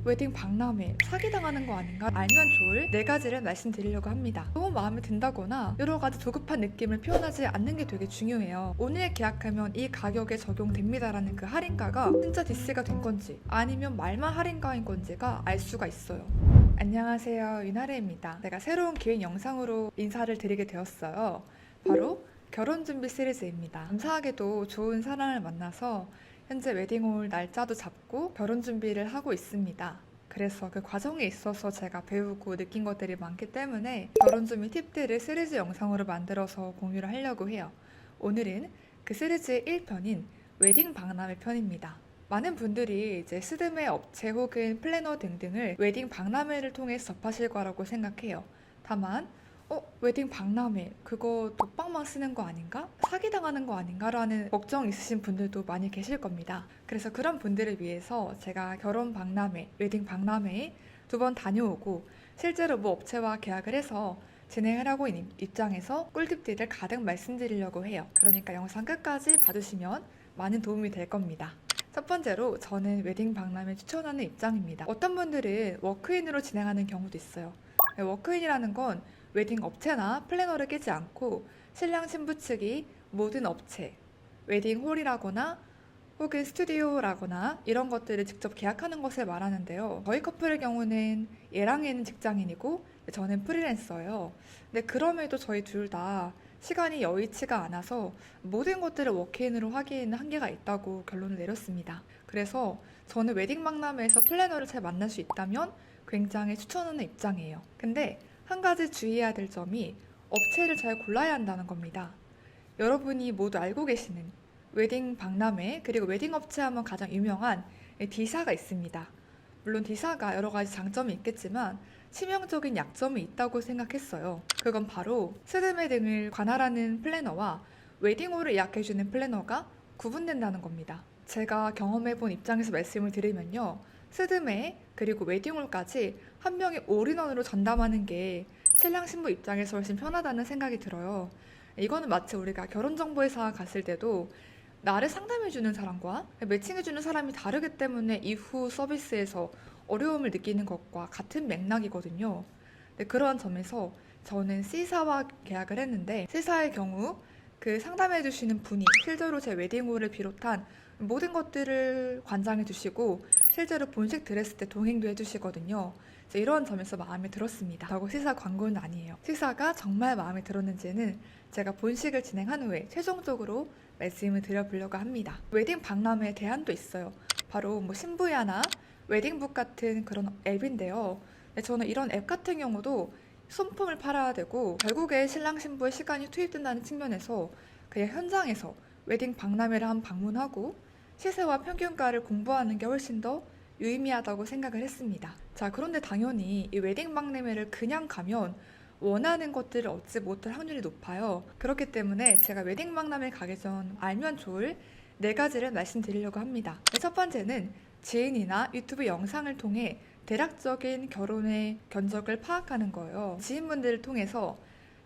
웨딩 박람회 사기당하는 거 아닌가? 알면 좋을 4가지를 말씀드리려고 합니다. 너무 마음에 든다거나 여러 가지 조급한 느낌을 표현하지 않는 게 되게 중요해요. 오늘 계약하면 이 가격에 적용됩니다라는 그 할인가가 진짜 디스가 된 건지 아니면 말만 할인가인 건지가 알 수가 있어요. 안녕하세요, 윤아래입니다. 제가 새로운 기획 영상으로 인사를 드리게 되었어요. 바로 결혼준비 시리즈입니다. 감사하게도 좋은 사랑을 만나서 현재 웨딩홀 날짜도 잡고 결혼 준비를 하고 있습니다. 그래서 그 과정에 있어서 제가 배우고 느낀 것들이 많기 때문에 결혼 준비 팁들을 시리즈 영상으로 만들어서 공유를 하려고 해요. 오늘은 그 시리즈의 1편인 웨딩 박람회 편입니다. 많은 분들이 이제 스드메 업체 혹은 플래너 등등을 웨딩 박람회를 통해 접하실 거라고 생각해요. 다만 웨딩 박람회 그거 독방만 쓰는 거 아닌가? 사기당하는 거 아닌가? 라는 걱정 있으신 분들도 많이 계실 겁니다. 그래서 그런 분들을 위해서 제가 결혼 박람회, 웨딩 박람회에 2번 다녀오고 실제로 업체와 계약을 해서 진행을 하고 있는 입장에서 꿀팁들을 가득 말씀드리려고 해요. 그러니까 영상 끝까지 봐주시면 많은 도움이 될 겁니다. 첫 번째로 저는 웨딩 박람회 추천하는 입장입니다. 어떤 분들은 워크인으로 진행하는 경우도 있어요. 워크인이라는 건 웨딩 업체나 플래너를 끼지 않고 신랑 신부 측이 모든 업체, 웨딩홀이라거나 혹은 스튜디오라거나 이런 것들을 직접 계약하는 것을 말하는데요. 저희 커플의 경우는 얘랑 얘는 직장인이고 저는 프리랜서예요. 근데 그럼에도 저희 둘 다 시간이 여의치가 않아서 모든 것들을 워크인으로 하기에는 한계가 있다고 결론을 내렸습니다. 그래서 저는 웨딩 박람회에서 플래너를 잘 만날 수 있다면 굉장히 추천하는 입장이에요. 근데 한 가지 주의해야 될 점이 업체를 잘 골라야 한다는 겁니다. 여러분이 모두 알고 계시는 웨딩 박람회 그리고 웨딩 업체 하면 가장 유명한 D사가 있습니다. 물론 D사가 여러 가지 장점이 있겠지만 치명적인 약점이 있다고 생각했어요. 그건 바로 스드메 등을 관할하는 플래너와 웨딩홀을 예약해주는 플래너가 구분된다는 겁니다. 제가 경험해본 입장에서 말씀을 드리면요. 스드메 그리고 웨딩홀까지 한 명이 올인원으로 전담하는 게 신랑 신부 입장에서 훨씬 편하다는 생각이 들어요. 이거는 마치 우리가 결혼정보회사 갔을 때도 나를 상담해주는 사람과 매칭해주는 사람이 다르기 때문에 이후 서비스에서 어려움을 느끼는 것과 같은 맥락이거든요. 그런 점에서 저는 C사와 계약을 했는데 C사의 경우 그 상담해주시는 분이 실제로 제 웨딩홀을 비롯한 모든 것들을 관장해 주시고 실제로 본식 드레스 때 동행도 해주시거든요. 이런 점에서 마음에 들었습니다. 그리고 C사 광고는 아니에요. C사가 정말 마음에 들었는지는 제가 본식을 진행한 후에 최종적으로 말씀을 드려보려고 합니다. 웨딩 박람회 대안도 있어요. 바로 신부야나 웨딩북 같은 그런 앱인데요. 저는 이런 앱 같은 경우도 손품을 팔아야 되고 결국에 신랑 신부의 시간이 투입된다는 측면에서 그냥 현장에서 웨딩 박람회를 한번 방문하고 시세와 평균가를 공부하는 게 훨씬 더 유의미하다고 생각을 했습니다. 자, 그런데 당연히 이 웨딩 박람회를 그냥 가면 원하는 것들을 얻지 못할 확률이 높아요. 그렇기 때문에 제가 웨딩 박람회 가기 전 알면 좋을 4가지를 말씀드리려고 합니다. 첫 번째는 지인이나 유튜브 영상을 통해 대략적인 결혼의 견적을 파악하는 거예요. 지인분들을 통해서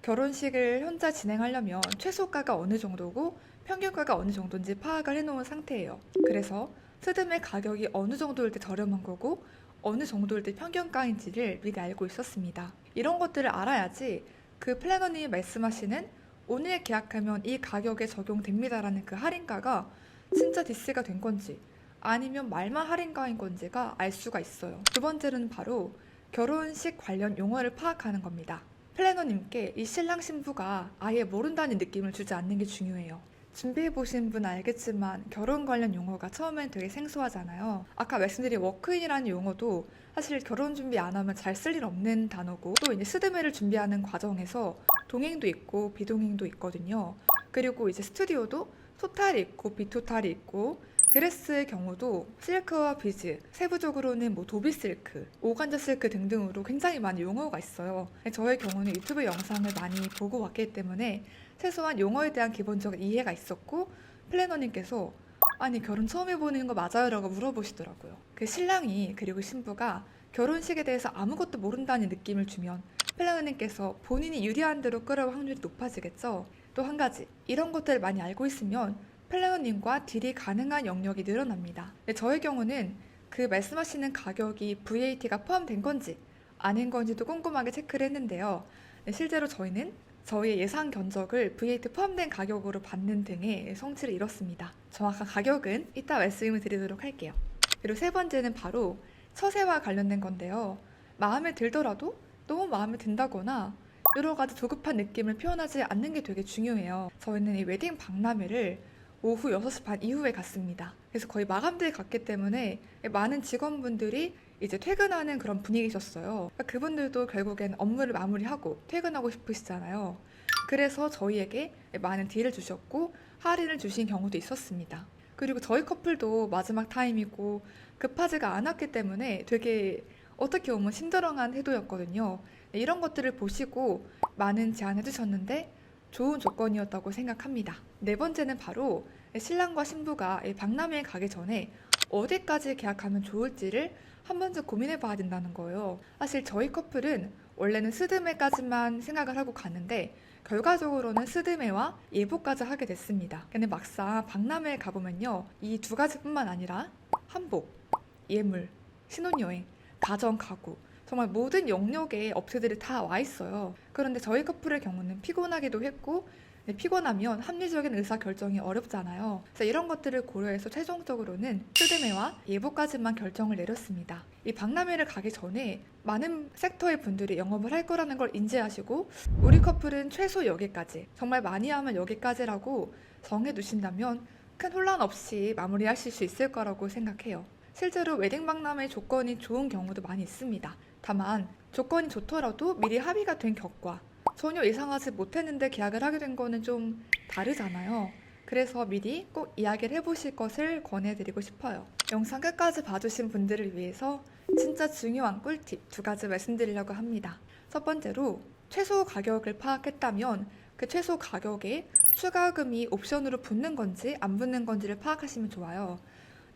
결혼식을 혼자 진행하려면 최소가가 어느 정도고 평균가가 어느 정도인지 파악을 해놓은 상태예요. 그래서 스드메 가격이 어느 정도일 때 저렴한 거고 어느 정도일 때 평균가인지를 미리 알고 있었습니다. 이런 것들을 알아야지 그 플래너님이 말씀하시는 오늘 계약하면 이 가격에 적용됩니다라는 그 할인가가 진짜 디스가 된 건지 아니면 말만 할인가인 건지가 알 수가 있어요. 2번째는 바로 결혼식 관련 용어를 파악하는 겁니다. 플래너님께 이 신랑 신부가 아예 모른다는 느낌을 주지 않는 게 중요해요. 준비해보신 분 알겠지만 결혼 관련 용어가 처음엔 되게 생소하잖아요. 아까 말씀드린 워크인이라는 용어도 사실 결혼 준비 안 하면 잘 쓸 일 없는 단어고 또 이제 스드메를 준비하는 과정에서 동행도 있고 비동행도 있거든요. 그리고 이제 스튜디오도 토탈이 있고 비토탈이 있고 드레스의 경우도 실크와 비즈, 세부적으로는 도비 실크, 오간자 실크 등등으로 굉장히 많은 용어가 있어요. 저의 경우는 유튜브 영상을 많이 보고 왔기 때문에 최소한 용어에 대한 기본적인 이해가 있었고 플래너님께서 아니 결혼 처음 해보는 거 맞아요? 라고 물어보시더라고요. 그 신랑이 그리고 신부가 결혼식에 대해서 아무것도 모른다는 느낌을 주면 플래너님께서 본인이 유리한 대로 끌어올 확률이 높아지겠죠. 또 한 가지, 이런 것들을 많이 알고 있으면 플래너님과 딜이 가능한 영역이 늘어납니다. 저의 경우는 그 말씀하시는 가격이 VAT가 포함된 건지 아닌 건지도 꼼꼼하게 체크를 했는데요. 네, 실제로 저희는 저희의 예상 견적을 VAT 포함된 가격으로 받는 등의 성취를 이뤘습니다. 정확한 가격은 이따 말씀을 드리도록 할게요. 그리고 세 번째는 바로 처세와 관련된 건데요. 마음에 들더라도 너무 마음에 든다거나 여러 가지 조급한 느낌을 표현하지 않는 게 되게 중요해요. 저희는 이 웨딩 박람회를 오후 6시 반 이후에 갔습니다. 그래서 거의 마감들이 갔기 때문에 많은 직원분들이 이제 퇴근하는 그런 분위기셨어요. 그러니까 그분들도 결국엔 업무를 마무리하고 퇴근하고 싶으시잖아요. 그래서 저희에게 많은 딜을 주셨고 할인을 주신 경우도 있었습니다. 그리고 저희 커플도 마지막 타임이고 급하지가 않았기 때문에 되게 어떻게 보면 심드렁한 태도였거든요. 이런 것들을 보시고 많은 제안해 주셨는데 좋은 조건이었다고 생각합니다. 네 번째는 바로 신랑과 신부가 박람회에 가기 전에 어디까지 계약하면 좋을지를 한 번쯤 고민해 봐야 된다는 거예요. 사실 저희 커플은 원래는 스드메까지만 생각을 하고 갔는데 결과적으로는 스드메와 예보까지 하게 됐습니다. 근데 막상 박람회에 가보면요, 이 두 가지뿐만 아니라 한복, 예물, 신혼여행, 가전, 가구, 정말 모든 영역의 업체들이 다 와 있어요. 그런데 저희 커플의 경우는 피곤하기도 했고 피곤하면 합리적인 의사결정이 어렵잖아요. 그래서 이런 것들을 고려해서 최종적으로는 스드메와 예보까지만 결정을 내렸습니다. 이 박람회를 가기 전에 많은 섹터의 분들이 영업을 할 거라는 걸 인지하시고 우리 커플은 최소 여기까지, 정말 많이 하면 여기까지라고 정해두신다면 큰 혼란 없이 마무리하실 수 있을 거라고 생각해요. 실제로 웨딩 박람회 조건이 좋은 경우도 많이 있습니다. 다만 조건이 좋더라도 미리 합의가 된 격과 전혀 예상하지 못했는데 계약을 하게 된 거는 좀 다르잖아요. 그래서 미리 꼭 이야기를 해보실 것을 권해드리고 싶어요. 영상 끝까지 봐주신 분들을 위해서 진짜 중요한 꿀팁 두 가지 말씀드리려고 합니다. 첫 번째로 최소 가격을 파악했다면 그 최소 가격에 추가금이 옵션으로 붙는 건지 안 붙는 건지를 파악하시면 좋아요.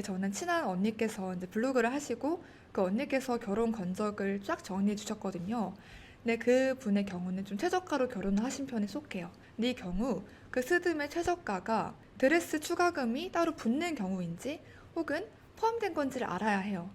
저는 친한 언니께서 이제 블로그를 하시고 그 언니께서 결혼 건적을 쫙 정리해 주셨거든요. 근데 그 분의 경우는 좀 최저가로 결혼을 하신 편에 속해요. 근데 이 경우 그 스드메 최저가가 드레스 추가금이 따로 붙는 경우인지 혹은 포함된 건지를 알아야 해요.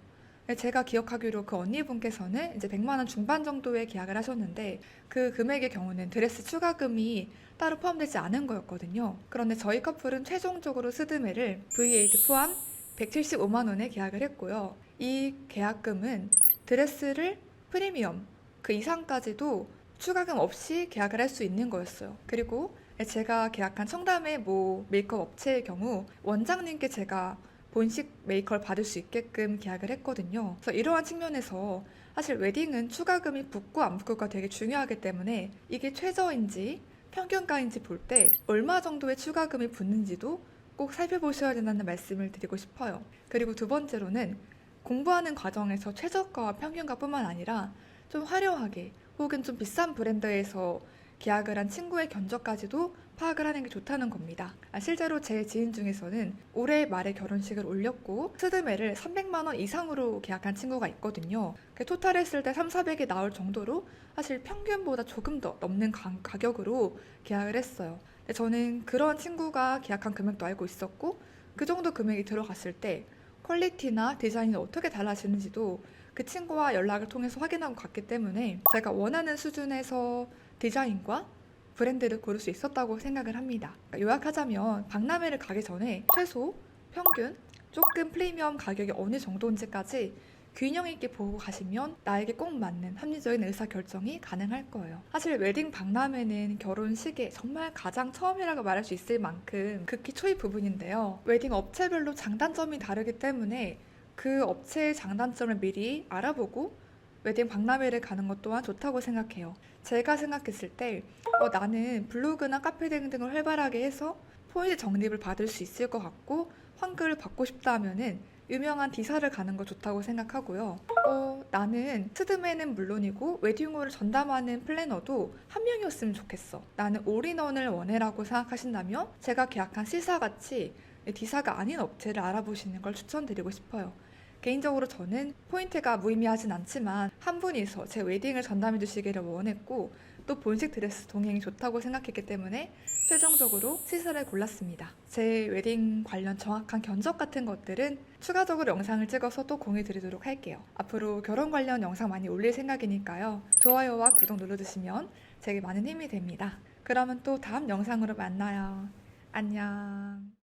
제가 기억하기로 그 언니분께서는 이제 100만 원 중반 정도의 계약을 하셨는데 그 금액의 경우는 드레스 추가금이 따로 포함되지 않은 거였거든요. 그런데 저희 커플은 최종적으로 스드메를 VAT 포함 175만 원에 계약을 했고요. 이 계약금은 드레스를 프리미엄 그 이상까지도 추가금 없이 계약을 할 수 있는 거였어요. 그리고 제가 계약한 청담의 메이크업 업체의 경우 원장님께 제가 본식 메이크업을 받을 수 있게끔 계약을 했거든요. 그래서 이러한 측면에서 사실 웨딩은 추가금이 붙고 안 붙고가 되게 중요하기 때문에 이게 최저인지 평균가인지 볼 때 얼마 정도의 추가금이 붙는지도 꼭 살펴보셔야 된다는 말씀을 드리고 싶어요. 그리고 두 번째로는 공부하는 과정에서 최저가와 평균가뿐만 아니라 좀 화려하게 혹은 좀 비싼 브랜드에서 계약을 한 친구의 견적까지도 파악을 하는 게 좋다는 겁니다. 실제로 제 지인 중에서는 올해 말에 결혼식을 올렸고 스드메를 300만 원 이상으로 계약한 친구가 있거든요. 토탈했을 때 3, 400이 나올 정도로 사실 평균보다 조금 더 넘는 가격으로 계약을 했어요. 저는 그런 친구가 계약한 금액도 알고 있었고 그 정도 금액이 들어갔을 때 퀄리티나 디자인이 어떻게 달라지는지도 그 친구와 연락을 통해서 확인하고 갔기 때문에 제가 원하는 수준에서 디자인과 브랜드를 고를 수 있었다고 생각을 합니다. 요약하자면 박람회를 가기 전에 최소, 평균, 조금 프리미엄 가격이 어느 정도인지까지 균형 있게 보고 가시면 나에게 꼭 맞는 합리적인 의사결정이 가능할 거예요. 사실 웨딩 박람회는 결혼식에 정말 가장 처음이라고 말할 수 있을 만큼 극히 초입 부분인데요. 웨딩 업체별로 장단점이 다르기 때문에 그 업체의 장단점을 미리 알아보고 웨딩 박람회를 가는 것 또한 좋다고 생각해요. 제가 생각했을 때 나는 블로그나 카페 등등을 활발하게 해서 포인트 적립을 받을 수 있을 것 같고 환급을 받고 싶다 하면은 유명한 디사를 가는 거 좋다고 생각하고요. 나는 스드메는 물론이고 웨딩홀을 전담하는 플래너도 한 명이었으면 좋겠어. 나는 올인원을 원해라고 생각하신다면 제가 계약한 C사같이 D사가 아닌 업체를 알아보시는 걸 추천드리고 싶어요. 개인적으로 저는 포인트가 무의미하진 않지만 한 분이서 제 웨딩을 전담해 주시기를 원했고 또 본식 드레스 동행이 좋다고 생각했기 때문에 최종적으로 시스를 골랐습니다. 제 웨딩 관련 정확한 견적 같은 것들은 추가적으로 영상을 찍어서 또 공유 드리도록 할게요. 앞으로 결혼 관련 영상 많이 올릴 생각이니까요. 좋아요와 구독 눌러주시면 제게 많은 힘이 됩니다. 그러면 또 다음 영상으로 만나요. 안녕.